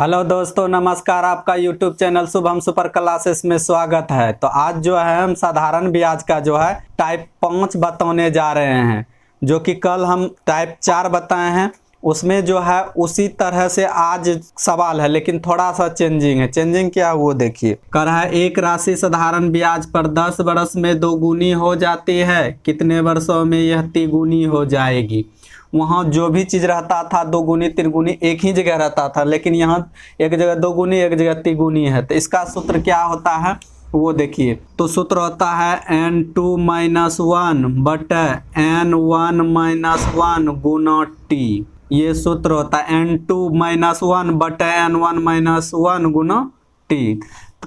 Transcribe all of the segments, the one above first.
Hello दोस्तों, नमस्कार। आपका YouTube channel Shubham super classes में स्वागत है। तो आज जो है हम साधारण ब्याज का जो है टाइप 5 बताने जा रहे हैं, जो कि कल हम टाइप 4 बताए हैं। उसमें जो है उसी तरह से आज सवाल है, लेकिन थोड़ा सा चेंजिंग है। चेंजिंग क्या है वो देखिए। कर है एक राशि साधारण ब्याज पर 10 वर्ष में दोगुनी हो जाती है, कितने वर्षों में यह तिगुनी हो जाएगी। वहाँ जो भी चीज रहता था दोगुनी तिरगुनी एक ही जगह रहता था, लेकिन यहाँ एक जगह दोगुनी एक जगह तिगुनी है। तो इसका सूत्र क्या होता है वो देखिए। तो सूत्र होता है n2 - 1 बटे n1 - 1 गुना t। ये सूत्र होता है n2 - 1 बटे n1 - 1 गुना t।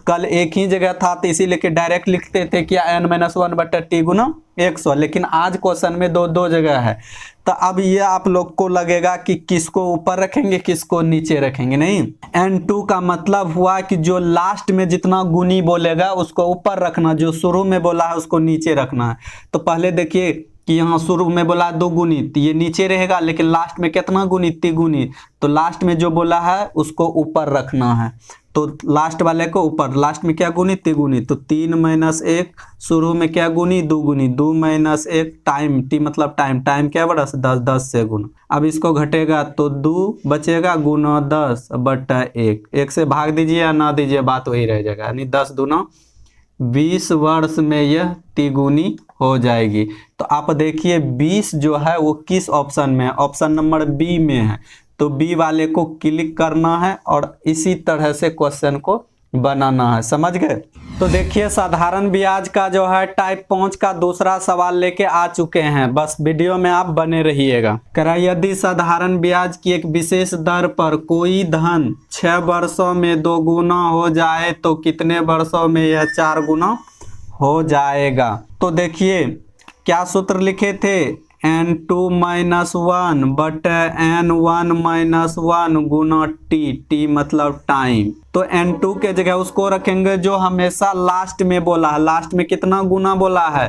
कल एक ही जगह था तो इसीलिए कि डायरेक्ट लिखते थे क्या n-1 बटे टी गुना 100, लेकिन आज क्वेश्चन में दो जगह है। तो अब ये आप लोग को लगेगा कि किसको ऊपर रखेंगे किसको नीचे रखेंगे। नहीं, n2 का मतलब हुआ कि जो लास्ट में जितना गुनी बोलेगा उसको ऊपर रखना, जो शुरू में बोला है उसको नीचे रखना है। तो पहले देखिए कि यहाँ शुरू में बोला 2 गुनी, तो ये नीचे रहेगा, लेकिन लास्ट में कितना गुनी तिगुनी, तो लास्ट में जो बोला है उसको ऊपर रखना है। तो लास्ट वाले को ऊपर, लास्ट में क्या गुनी तिगुनी, तो 3 - 1, शुरू में क्या गुनी 2 गुनी, 2 - 1 टाइम, टी मतलब टाइम, टाइम क्या बड़ा 10 से गुना। अब इसको घटेगा तो 2 बचेगा गुना 10 बटा 1 से भाग दीजिए या ना दीजिए बात वही रह जाएगा, यानी 10 दूना 20 वर्ष में यह तिगुनी हो जाएगी। तो आप देखिए 20 जो है वो किस ऑप्शन में है, ऑप्शन नंबर बी में है। तो बी वाले को क्लिक करना है और इसी तरह से क्वेश्चन को बनाना है, समझ गए। तो देखिए साधारण ब्याज का जो है टाइप 5 का दूसरा सवाल लेके आ चुके हैं, बस वीडियो में आप बने रहिएगा। करा यदि साधारण ब्याज की एक विशेष दर पर कोई धन 6 वर्षों में 2 गुना हो जाए तो कितने वर्षों में यह 4 गुना हो जाएगा। तो देखिए क्या सूत्र लिखे थे, n2 - 1 बटे n1 - 1 गुना t मतलब टाइम। तो n2 के जगह उसको रखेंगे जो हमेशा लास्ट में बोला है। लास्ट में कितना गुना बोला है,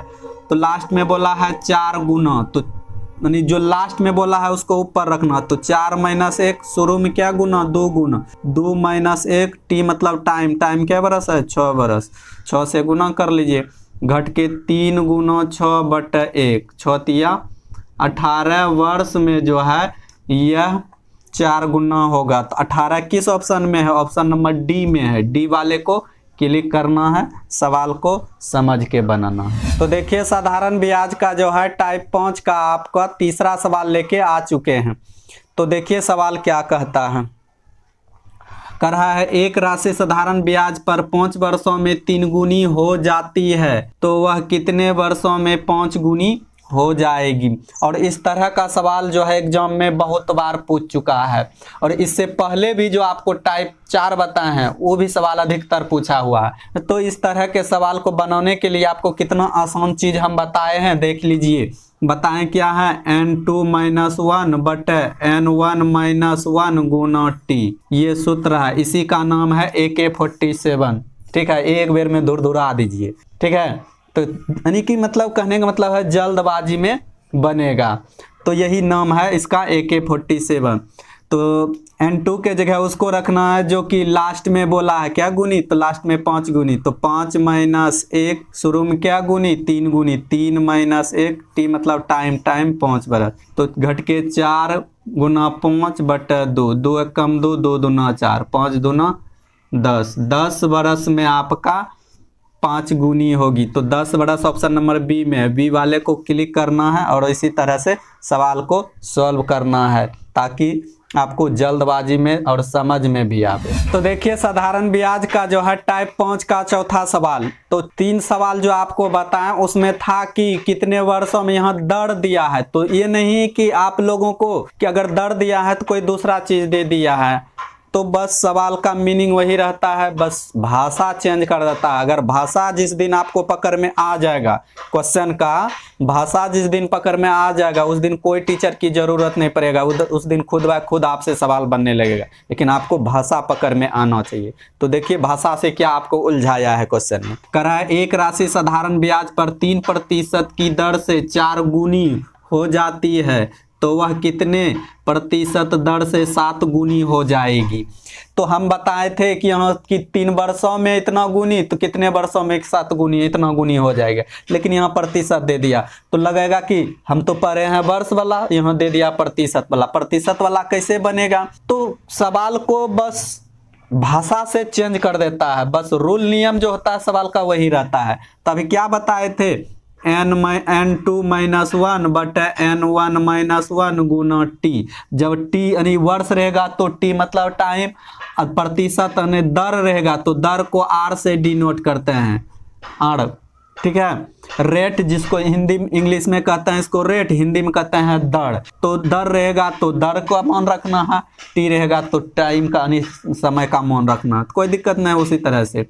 तो लास्ट में बोला है 4 गुना, तो यानी जो लास्ट में बोला है उसको ऊपर रखना। तो 4 - 1, शुरू में क्या गुना 2 गुना, 2 - 1 t मतलब टाइम, टाइम क्या बरस है 6 बरस, 6 से गुना कर लीजिए, घट के 3 गुना 6 बटे 1, 6 तिया 18 वर्ष में जो है यह 4 गुना होगा। तो 18 किस ऑप्शन में है, ऑप्शन नंबर डी में है। डी वाले को क्लिक करना है, सवाल को समझ के बनाना है। तो देखिए साधारण ब्याज का जो है टाइप 5 का आपका तीसरा सवाल लेके आ चुके हैं। तो देखिए सवाल क्या कहता है। कह रहा है एक राशि साधारण ब्याज पर 5 वर्षों में 3 गुनी हो जाती है, तो वह कितने वर्षों में 5 गुनी हो जाएगी। और इस तरह का सवाल जो है एग्जाम में बहुत बार पूछ चुका है, और इससे पहले भी जो आपको टाइप 4 बताए हैं वो भी सवाल अधिकतर पूछा हुआ है। तो इस तरह के सवाल को बनाने के लिए आपको कितना आसान चीज हम बताए हैं देख लीजिए। बताएं क्या है, n2 - 1 बटे n1 - 1 गुना t। ये सूत्र है, इसी का नाम है AK47। ठीक है, एक बेर में धुरा दीजिए। ठीक है, तो यानी कि मतलब कहने का मतलब है जल्दबाजी में बनेगा, तो यही नाम है इसका AK47। तो n2 के जगह उसको रखना है जो कि लास्ट में बोला है क्या गुनी, तो लास्ट में 5 गुनी, तो 5 - 1, शुरू में क्या गुनी 3 गुनी, 3 - 1 t मतलब टाइम, टाइम 5 बरस, तो घट के 4 गुना 5 बटे 2, 2 1 कम 2, 2 दूना 4, 5 दूना 10, 10 बरस में आपका 5 गुनी होगी। तो 10 वर्ष ऑप्शन नंबर बी में है। बी वाले को क्लिक करना है और इसी तरह से सवाल को सॉल्व करना है, ताकि आपको जल्दबाजी में और समझ में भी आवे। तो देखिए साधारण ब्याज का जो है टाइप 5 का चौथा सवाल। तो 3 सवाल जो आपको बताएं उसमें था कि कितने वर्षों में यहाँ दर दिया है। तो ये नहीं कि आप लोगों को कि अगर दर दिया है तो कोई दूसरा चीज दे दिया है, तो बस सवाल का मीनिंग वही रहता है, बस भाषा चेंज कर देता है। अगर भाषा जिस दिन आपको पकड़ में आ जाएगा, क्वेश्चन का भाषा जिस दिन पकड़ में आ जाएगा उस दिन कोई टीचर की जरूरत नहीं पड़ेगा, उस दिन खुद ब खुद आपसे सवाल बनने लगेगा। लेकिन आपको भाषा पकड़ में आना चाहिए। तो देखिए भाषा से क्या आपको उलझाया है क्वेश्चन में। कह रहा है एक राशि साधारण ब्याज पर 3% की दर से 4 गुनी हो जाती है, तो वह कितने प्रतिशत दर से 7 गुनी हो जाएगी। तो हम बताए थे कि यहाँ कि 3 वर्षों में इतना गुनी, तो कितने वर्षों में 7 गुनी, इतना गुनी हो जाएगा। लेकिन यहाँ प्रतिशत दे दिया तो लगेगा कि हम तो पढ़े हैं वर्ष वाला, यहाँ दे दिया प्रतिशत वाला। प्रतिशत वाला कैसे बनेगा? तो सवाल को बस भाषा से चेंज कर देता है, बस रूल नियम जो होता है सवाल का वही रहता है। तो अभी क्या बताए थे? n2 - 1 बटा n1 - 1 गुना टी। जब टी यानी वर्ष रहेगा तो टी मतलब टाइम, और प्रतिशत यानी दर रहेगा तो दर को आर से डिनोट करते हैं, आर, ठीक है। रेट जिसको हिंदी इंग्लिश में कहते हैं इसको रेट, हिंदी में कहते हैं दर। तो दर रहेगा तो दर को मान रखना है, टी रहेगा तो टाइम का यानी समय का मान रखना है, कोई दिक्कत नहीं। उसी तरह से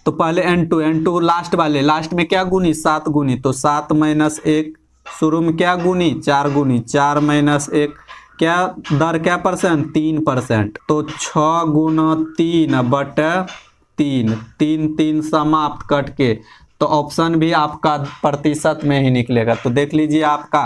तो पहले n2 लास्ट वाले, लास्ट में क्या गुनी? 7 गुनी। तो 7 - 1 शुरू में क्या गुनी? 4 गुनी। 4 - 1 क्या दर, क्या परसेंट? 3%। तो 6 गुना 3 बटा 3, 3 समाप्त कट के, तो ऑप्शन भी आपका प्रतिशत में ही निकलेगा। तो देख लीजिए आपका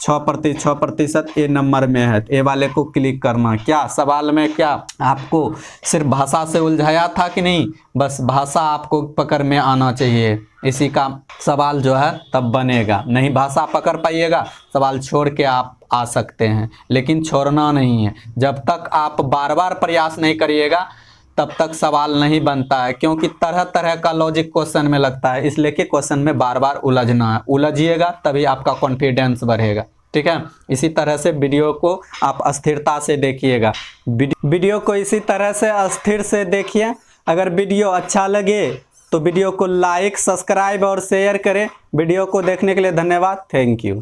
6% ए नंबर में है। ए वाले को क्लिक करना। क्या सवाल में क्या आपको सिर्फ भाषा से उलझाया था कि नहीं? बस भाषा आपको पकड़ में आना चाहिए, इसी का सवाल जो है तब बनेगा। नहीं भाषा पकड़ पाइएगा सवाल छोड़ के आप आ सकते हैं, लेकिन छोड़ना नहीं है। जब तक आप बार बार प्रयास नहीं करिएगा तब तक सवाल नहीं बनता है, क्योंकि तरह तरह का लॉजिक क्वेश्चन में लगता है, इसलिए कि क्वेश्चन में बार बार उलझना है। उलझिएगा तभी आपका कॉन्फिडेंस बढ़ेगा, ठीक है। इसी तरह से वीडियो को आप स्थिरता से देखिएगा, वीडियो को इसी तरह से अस्थिर से देखिए। अगर वीडियो अच्छा लगे तो वीडियो को लाइक, सब्सक्राइब और शेयर करें। वीडियो को देखने के लिए धन्यवाद। Thank you.